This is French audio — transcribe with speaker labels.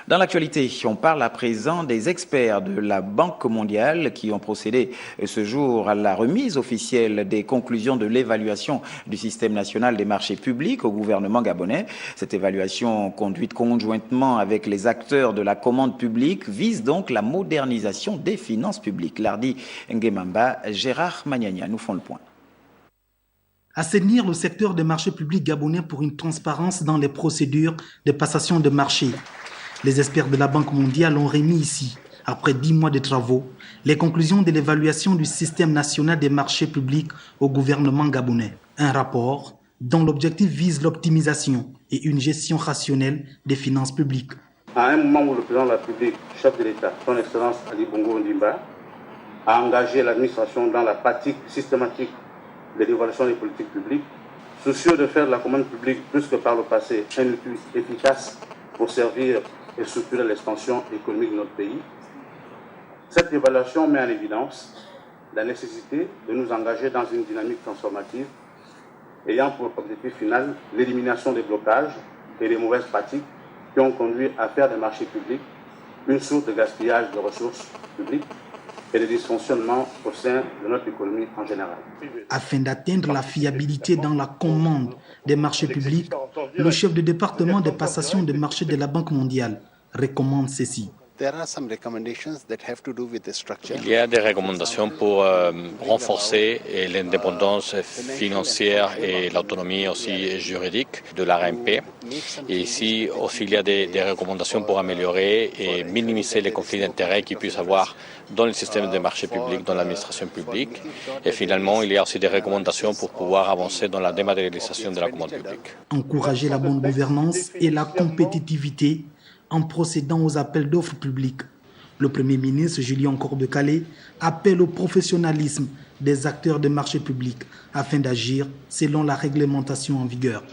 Speaker 1: Dans l'actualité, on parle à présent des experts de la Banque mondiale qui ont procédé ce jour à la remise officielle des conclusions de l'évaluation du système national des marchés publics au gouvernement gabonais. Cette évaluation, conduite conjointement avec les acteurs de la commande publique, vise donc la modernisation des finances publiques. Lardi Nguemamba, Gérard Magnagna nous font le point.
Speaker 2: Assainir le secteur des marchés publics gabonais pour une transparence dans les procédures de passation de marchés. Les experts de la Banque mondiale ont remis ici, après 10 mois de travaux, les conclusions de l'évaluation du système national des marchés publics au gouvernement gabonais. Un rapport dont l'objectif vise l'optimisation et une gestion rationnelle des finances publiques.
Speaker 3: À un moment où le président de la République, chef de l'État, son Excellence Ali Bongo Ondimba, a engagé l'administration dans la pratique systématique de l'évaluation des politiques publiques, soucieux de faire de la commande publique plus que par le passé un outil efficace pour servir et structurer l'expansion économique de notre pays. Cette évaluation met en évidence la nécessité de nous engager dans une dynamique transformative ayant pour objectif final l'élimination des blocages et des mauvaises pratiques qui ont conduit à faire des marchés publics une source de gaspillage de ressources publiques et de dysfonctionnement au sein de notre économie en général.
Speaker 2: Afin d'atteindre la fiabilité dans la commande des marchés publics, le chef de département de passation des marchés de la Banque mondiale recommande ceci.
Speaker 4: Il y a des recommandations pour renforcer l'indépendance financière et l'autonomie aussi juridique de l'ARMP. Et ici aussi, il y a des recommandations pour améliorer et minimiser les conflits d'intérêts qu'il puisse avoir dans le système des marchés publics, dans l'administration publique. Et finalement, il y a aussi des recommandations pour pouvoir avancer dans la dématérialisation de la commande publique.
Speaker 2: Encourager la bonne gouvernance et la compétitivité en procédant aux appels d'offres publics. Le Premier ministre Julien Korbekale appelle au professionnalisme des acteurs des marchés publics afin d'agir selon la réglementation en vigueur.